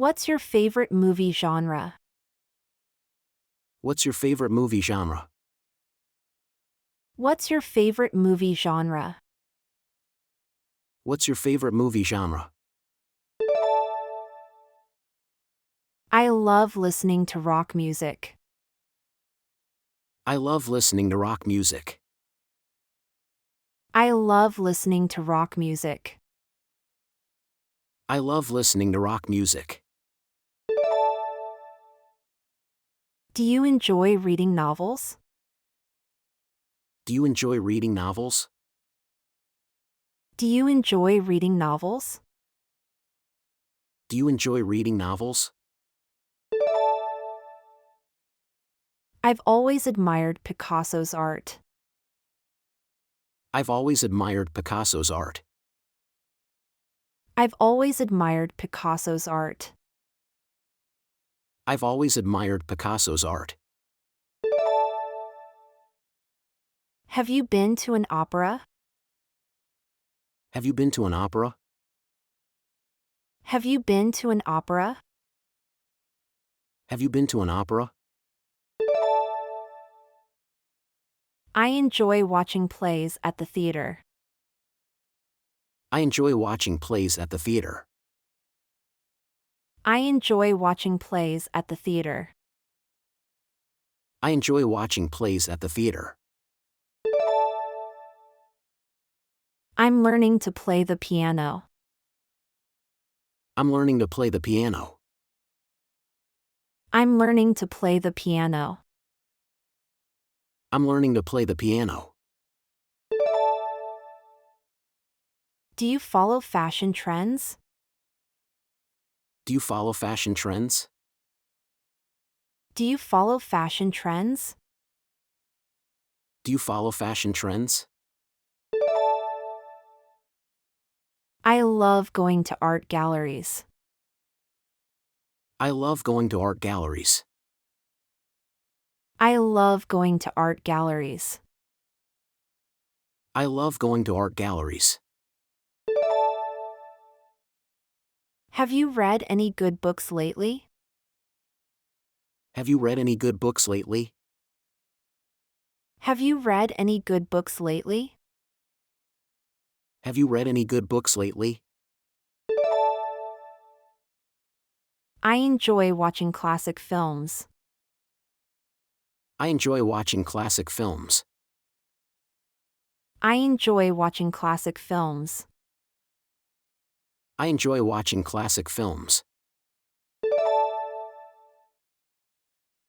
What's your favorite movie genre? What's your favorite movie genre? What's your favorite movie genre? What's your favorite movie genre? I love listening to rock music. I love listening to rock music. I love listening to rock music. I love listening to rock music. Do you enjoy reading novels? Do you enjoy reading novels? Do you enjoy reading novels? Do you enjoy reading novels? I've always admired Picasso's art. I've always admired Picasso's art. I've always admired Picasso's art. I've always admired Picasso's art. Have you been to an opera? Have you been to an opera? Have you been to an opera? Have you been to an opera? I enjoy watching plays at the theater. I enjoy watching plays at the theater. I enjoy watching plays at the theater. I enjoy watching plays at the theater. I'm learning to play the piano. I'm learning to play the piano. I'm learning to play the piano. I'm learning to play the piano. Do you follow fashion trends? Do you follow fashion trends? Do you follow fashion trends? Do you follow fashion trends? I love going to art galleries. I love going to art galleries. I love going to art galleries. I love going to art galleries. Have you read any good books lately? Have you read any good books lately? Have you read any good books lately? Have you read any good books lately? I enjoy watching classic films. I enjoy watching classic films. I enjoy watching classic films. I enjoy watching classic films.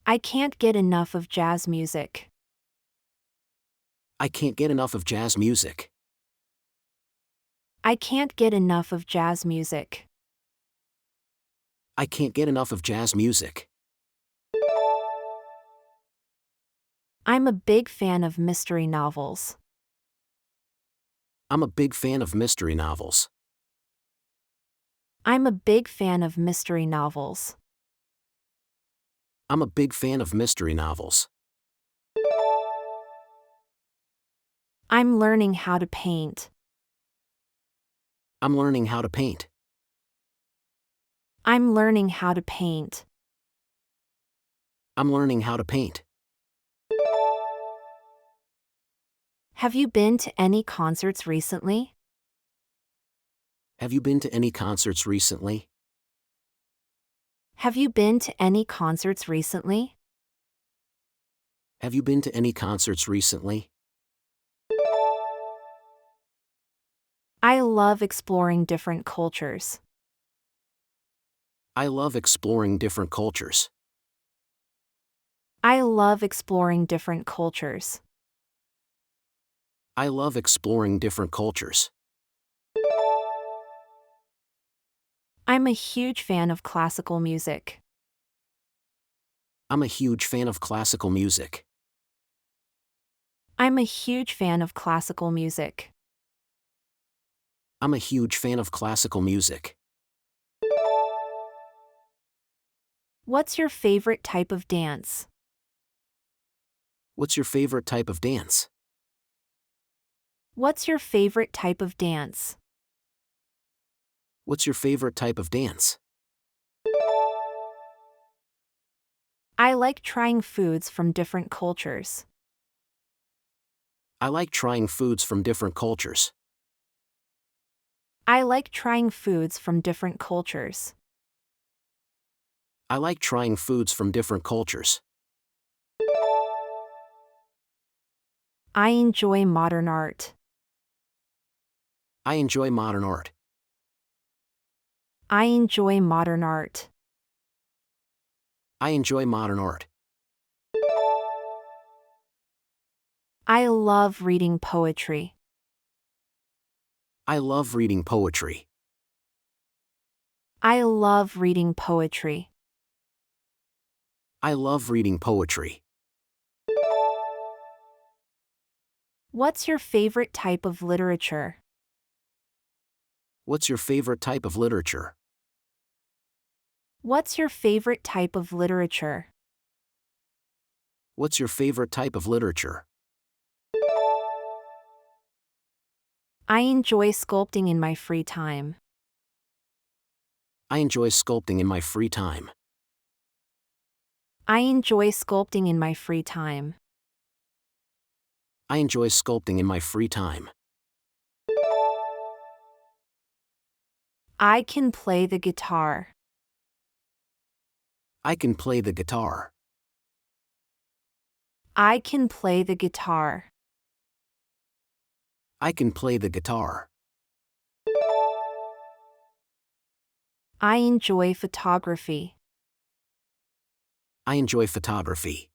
I can't get enough of jazz music. I can't get enough of jazz music. I can't get enough of jazz music. I can't get enough of jazz music. I'm a big fan of mystery novels. I'm a big fan of mystery novels. I'm a big fan of mystery novels. I'm a big fan of mystery novels. I'm learning how to paint. I'm learning how to paint. I'm learning how to paint. I'm learning how to paint. Have you been to any concerts recently? Have you been to any concerts recently? Have you been to any concerts recently? Have you been to any concerts recently? I love exploring different cultures. I love exploring different cultures. I love exploring different cultures. I love exploring different cultures. I'm a huge fan of classical music. I'm a huge fan of classical music. I'm a huge fan of classical music. I'm a huge fan of classical music. What's your favorite type of dance? What's your favorite type of dance? What's your favorite type of dance? What's your favorite type of dance? I like trying foods from different cultures. I like trying foods from different cultures. I like trying foods from different cultures. I like trying foods from different cultures. I enjoy modern art. I enjoy modern art. I enjoy modern art. I enjoy modern art. I love reading poetry. I love reading poetry. I love reading poetry. I love reading poetry. What's your favorite type of literature? What's your favorite type of literature? What's your favorite type of literature? What's your favorite type of literature? I enjoy sculpting in my free time. I enjoy sculpting in my free time. I enjoy sculpting in my free time. I enjoy sculpting in my free time. I can play the guitar. I can play the guitar. I can play the guitar. I can play the guitar. I enjoy photography. I enjoy photography.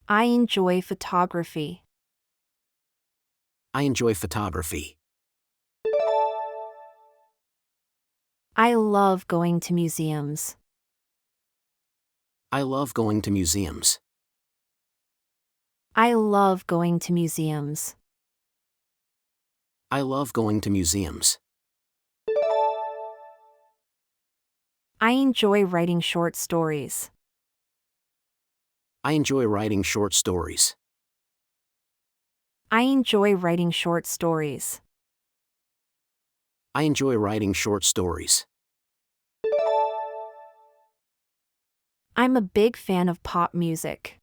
I enjoy photography. I enjoy photography. I love going to museums. I love going to museums. I love going to museums. I love going to museums. I enjoy writing short stories. I enjoy writing short stories. I enjoy writing short stories. I enjoy writing short stories. I'm a big fan of pop music.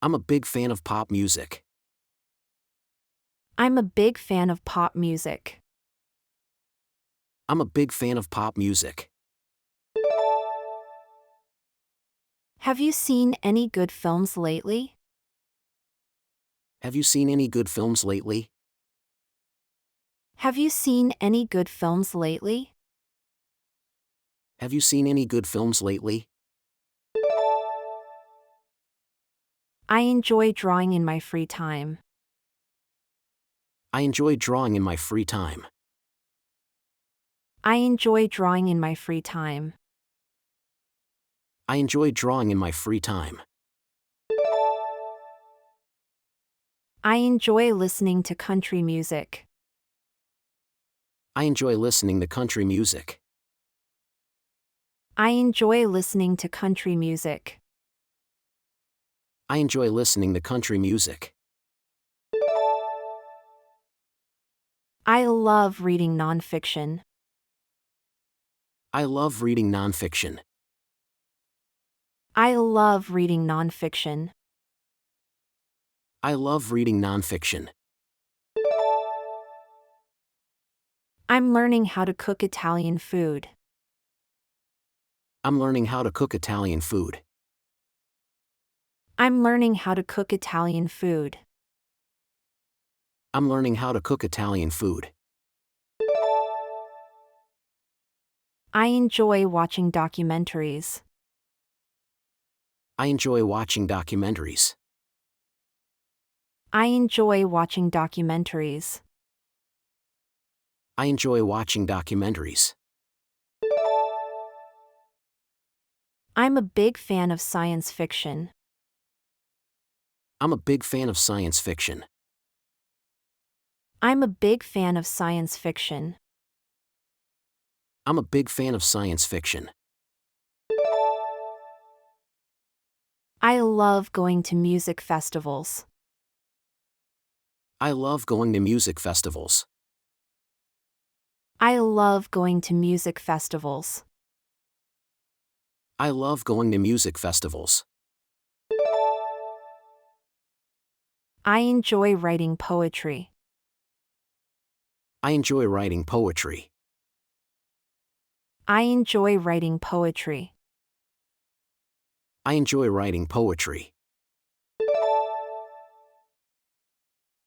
I'm a big fan of pop music. I'm a big fan of pop music. I'm a big fan of pop music. Have you seen any good films lately? Have you seen any good films lately? Have you seen any good films lately? Have you seen any good films lately? I enjoy drawing in my free time. I enjoy drawing in my free time. I enjoy drawing in my free time. I enjoy drawing in my free time. I enjoy listening to country music. I enjoy listening to country music. I enjoy listening to country music. I enjoy listening to country music. I love reading nonfiction. I love reading nonfiction. I love reading nonfiction. I love reading nonfiction. I'm learning how to cook Italian food. I'm learning how to cook Italian food. I'm learning how to cook Italian food. I'm learning how to cook Italian food. I enjoy watching documentaries. I enjoy watching documentaries. I enjoy watching documentaries. I enjoy watching documentaries. I'm a big fan of science fiction. I'm a big fan of science fiction. I'm a big fan of science fiction. I'm a big fan of science fiction. I love going to music festivals. I love going to music festivals. I love going to music festivals. I love going to music festivals. I enjoy writing poetry. I enjoy writing poetry. I enjoy writing poetry. I enjoy writing poetry.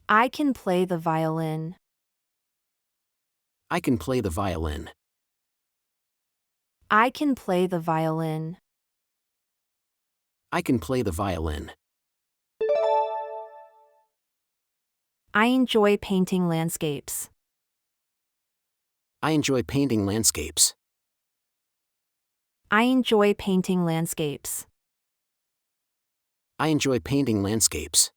I can play the violin. I can play the violin. I can play the violin. I can play the violin. I enjoy painting landscapes. I enjoy painting landscapes. I enjoy painting landscapes. I enjoy painting landscapes.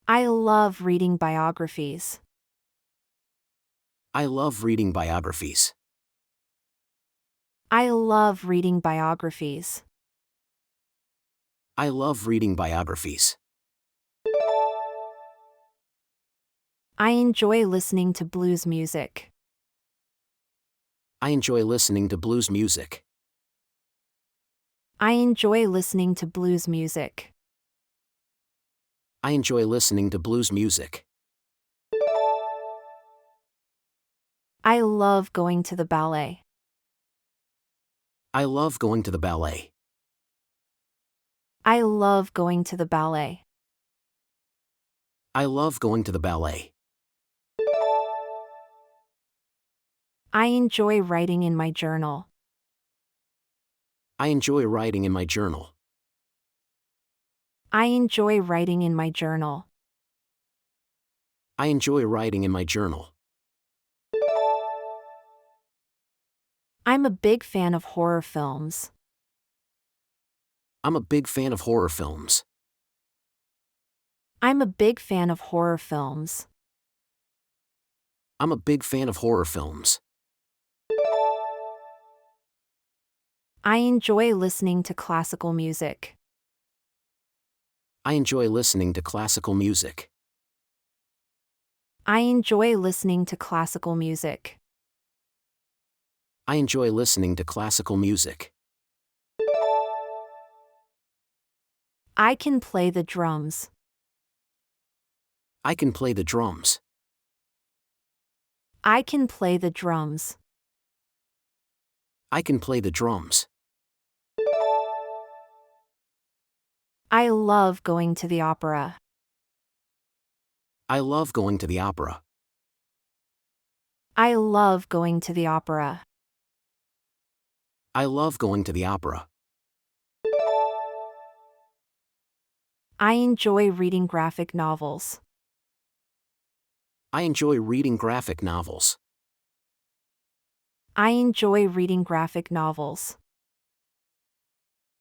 I love reading biographies. I love reading biographies. I love reading biographies. I love reading biographies. I enjoy listening to blues music. I enjoy listening to blues music. I enjoy listening to blues music. I enjoy listening to blues music. I love going to the ballet. I love going to the ballet. I love going to the ballet. I love going to the ballet. I enjoy writing in my journal. I enjoy writing in my journal. I enjoy writing in my journal. I enjoy writing in my journal. I'm a big fan of horror films. I'm a big fan of horror films. I'm a big fan of horror films. I'm a big fan of horror films. I enjoy listening to classical music. I enjoy listening to classical music. I enjoy listening to classical music. I enjoy listening to classical music. I can play the drums. I can play the drums. I can play the drums. I can play the drums. I love going to the opera. I love going to the opera. I love going to the opera. I love going to the opera. I enjoy reading graphic novels. I enjoy reading graphic novels. I enjoy reading graphic novels.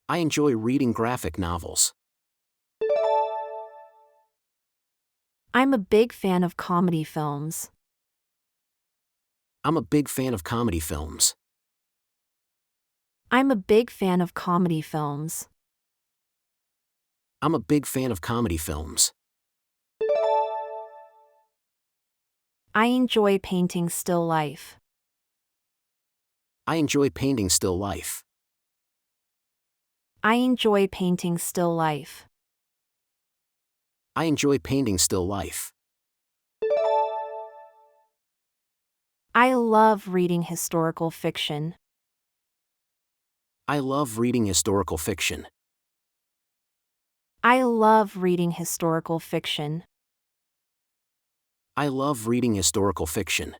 I enjoy reading graphic novels. I'm a big fan of comedy films. I'm a big fan of comedy films. I'm a big fan of comedy films. I'm a big fan of comedy films. I enjoy painting still life. I enjoy painting still life. I enjoy painting still life. I enjoy painting still life. I love reading historical fiction. I love reading historical fiction. I love reading historical fiction. I love reading historical fiction.